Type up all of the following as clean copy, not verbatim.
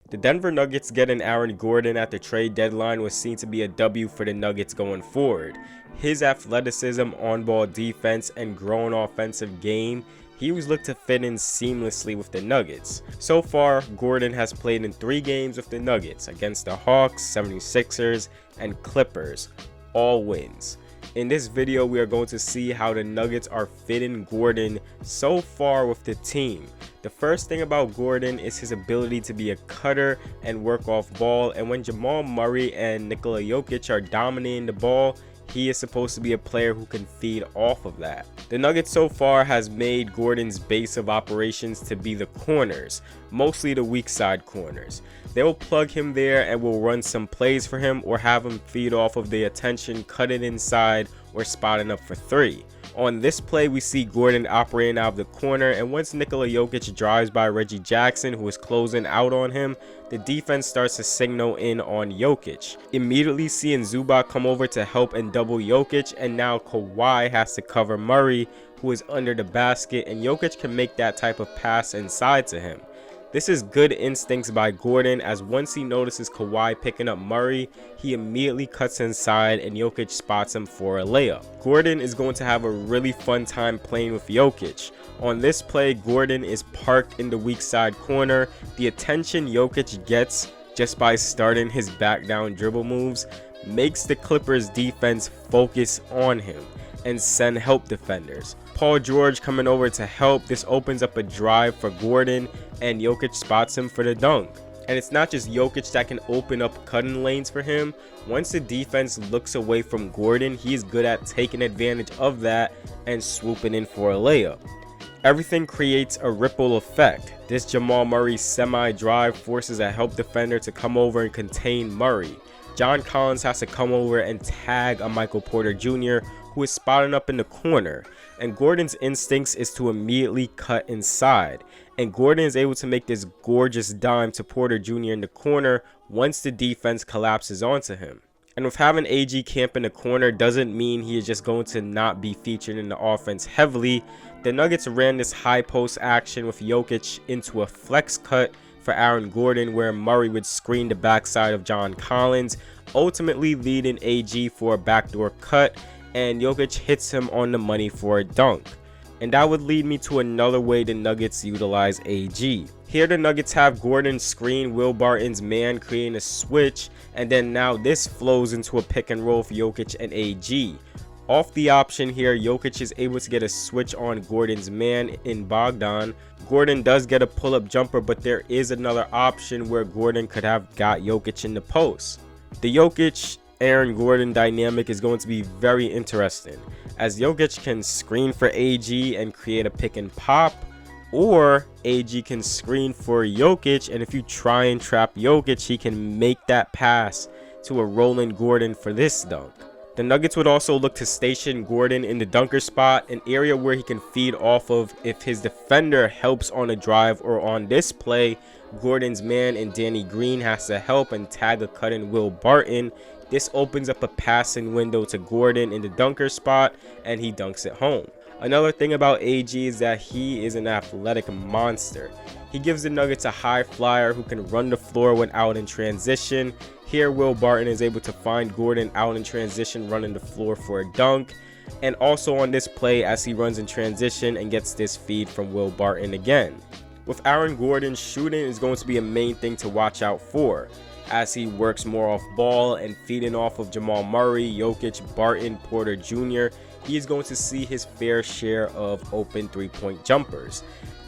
The Denver Nuggets getting Aaron Gordon at the trade deadline was seen to be a W for the Nuggets going forward. His athleticism, on-ball defense, and growing offensive game, he was looked to fit in seamlessly with the Nuggets. So far, Gordon has played in 3 games with the Nuggets against the Hawks, 76ers, and Clippers, all wins. In this video, we are going to see how the Nuggets are fitting Gordon so far with the team. The first thing about Gordon is his ability to be a cutter and work off ball, and when Jamal Murray and Nikola Jokic are dominating the ball, he is supposed to be a player who can feed off of that. The Nuggets so far has made Gordon's base of operations to be the corners, mostly the weak side corners. They will plug him there and will run some plays for him or have him feed off of the attention, cut it inside, or spotting up for 3. On this play, we see Gordon operating out of the corner, and once Nikola Jokic drives by Reggie Jackson, who is closing out on him, the defense starts to signal in on Jokic. Immediately seeing Zubac come over to help and double Jokic, and now Kawhi has to cover Murray, who is under the basket, and Jokic can make that type of pass inside to him. This is good instincts by Gordon, as once he notices Kawhi picking up Murray, he immediately cuts inside and Jokic spots him for a layup. Gordon is going to have a really fun time playing with Jokic. On this play, Gordon is parked in the weak side corner. The attention Jokic gets just by starting his back down dribble moves makes the Clippers defense focus on him and send help defenders. Paul George coming over to help. This opens up a drive for Gordon, and Jokic spots him for the dunk. And it's not just Jokic that can open up cutting lanes for him. Once the defense looks away from Gordon, he's good at taking advantage of that and swooping in for a layup. Everything creates a ripple effect. This Jamal Murray semi-drive forces a help defender to come over and contain Murray. John Collins has to come over and tag a Michael Porter Jr., who is spotting up in the corner, and Gordon's instincts is to immediately cut inside, and Gordon is able to make this gorgeous dime to Porter Jr. in the corner once the defense collapses onto him. And with having AG camp in the corner doesn't mean he is just going to not be featured in the offense heavily. The Nuggets ran this high post action with Jokic into a flex cut for Aaron Gordon, where Murray would screen the backside of John Collins, ultimately leading AG for a backdoor cut, and Jokic hits him on the money for a dunk. And that would lead me to another way the Nuggets utilize AG. Here the Nuggets have Gordon screen Will Barton's man, creating a switch, and then now this flows into a pick and roll for Jokic and AG. Off the option here, Jokic is able to get a switch on Gordon's man in Bogdan. Gordon does get a pull-up jumper, but there is another option where Gordon could have got Jokic in the post. The Jokic-Aaron Gordon dynamic is going to be very interesting, as Jokic can screen for AG and create a pick and pop, or AG can screen for Jokic, and if you try and trap Jokic, he can make that pass to a rolling Gordon for this dunk. The Nuggets would also look to station Gordon in the dunker spot, an area where he can feed off of if his defender helps on a drive, or on this play, Gordon's man and Danny Green has to help and tag a cut-in Will Barton. This opens up a passing window to Gordon in the dunker spot, and he dunks it home. Another thing about AG is that he is an athletic monster. He gives the Nuggets a high flyer who can run the floor when out in transition. Here, Will Barton is able to find Gordon out in transition, running the floor for a dunk. And also on this play, as he runs in transition and gets this feed from Will Barton again. With Aaron Gordon, shooting is going to be a main thing to watch out for, as he works more off ball and feeding off of Jamal Murray, Jokic, Barton, Porter Jr. He is going to see his fair share of open three-point jumpers.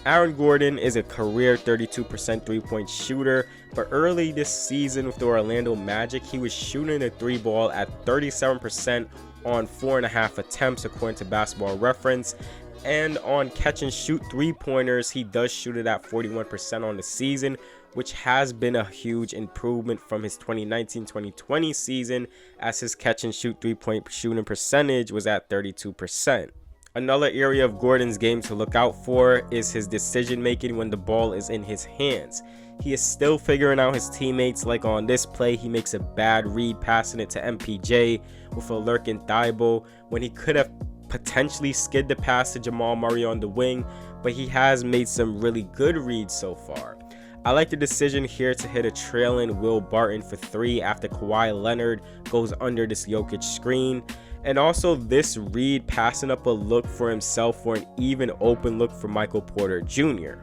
Aaron Gordon is a career 32% three-point shooter, but early this season with the Orlando Magic, he was shooting the three ball at 37% on 4.5 attempts according to Basketball Reference, and on catch and shoot three-pointers, he does shoot it at 41% on the season, which has been a huge improvement from his 2019-2020 season, as his catch and shoot three-point shooting percentage was at 32%. Another area of Gordon's game to look out for is his decision making when the ball is in his hands. He is still figuring out his teammates, like on this play he makes a bad read passing it to MPJ with a lurking Thibault when he could have potentially skid the pass to Jamal Murray on the wing, but he has made some really good reads so far. I like the decision here to hit a trailing Will Barton for 3 after Kawhi Leonard goes under this Jokic screen. And also this read passing up a look for himself for an even open look for Michael Porter Jr.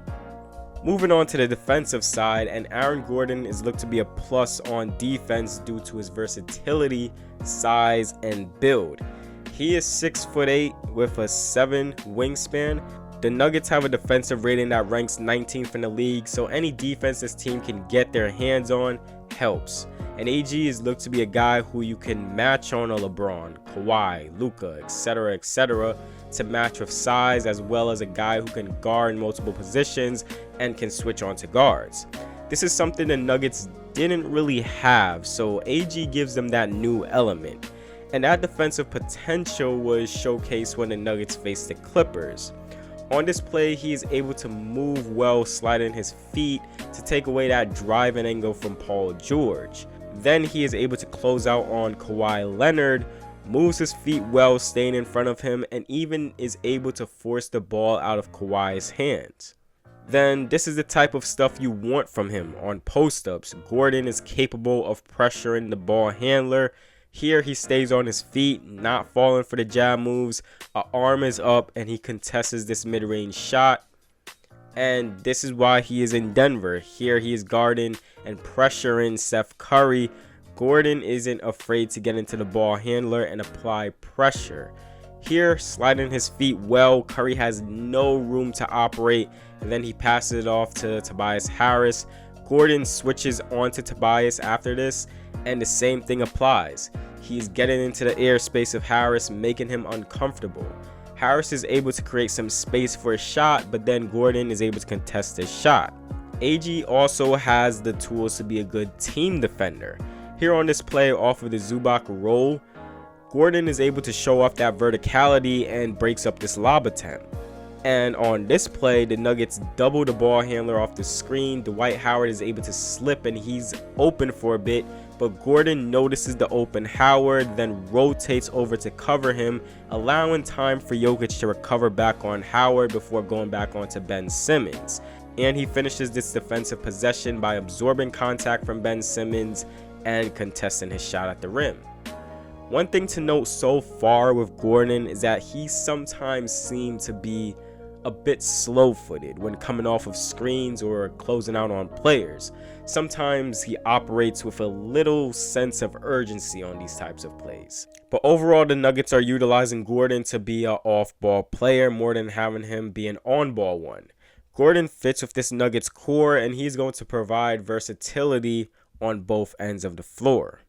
Moving on to the defensive side, and Aaron Gordon is looked to be a plus on defense due to his versatility, size, and build. He is 6'8" with a 7 wingspan. The Nuggets have a defensive rating that ranks 19th in the league, so any defense this team can get their hands on helps. And AG is looked to be a guy who you can match on a LeBron, Kawhi, Luka, etc., to match with size, as well as a guy who can guard multiple positions and can switch on to guards. This is something the Nuggets didn't really have, so AG gives them that new element. And that defensive potential was showcased when the Nuggets faced the Clippers. On this play, he is able to move well, sliding his feet to take away that driving angle from Paul George. Then he is able to close out on Kawhi Leonard, moves his feet well, staying in front of him, and even is able to force the ball out of Kawhi's hands. Then this is the type of stuff you want from him on post-ups. Gordon is capable of pressuring the ball handler. Here he stays on his feet, not falling for the jab moves. An arm is up and he contests this mid-range shot. And this is why he is in Denver. Here he is guarding and pressuring Steph Curry. Gordon isn't afraid to get into the ball handler and apply pressure. Here, sliding his feet well, Curry has no room to operate, and then he passes it off to Tobias Harris. Gordon switches on to Tobias after this, and the same thing applies. He's getting into the airspace of Harris, making him uncomfortable. Harris is able to create some space for a shot, but then Gordon is able to contest his shot. AG also has the tools to be a good team defender. Here on this play off of the Zubac roll, Gordon is able to show off that verticality and breaks up this lob attempt. And on this play, the Nuggets double the ball handler off the screen. Dwight Howard is able to slip and he's open for a bit, but Gordon notices the open Howard, then rotates over to cover him, allowing time for Jokic to recover back on Howard before going back onto Ben Simmons. And he finishes this defensive possession by absorbing contact from Ben Simmons and contesting his shot at the rim. One thing to note so far with Gordon is that he sometimes seemed to be a bit slow-footed when coming off of screens or closing out on players. Sometimes he operates with a little sense of urgency on these types of plays. But overall, the Nuggets are utilizing Gordon to be an off-ball player more than having him be an on-ball one. Gordon fits with this Nuggets core, and he's going to provide versatility on both ends of the floor.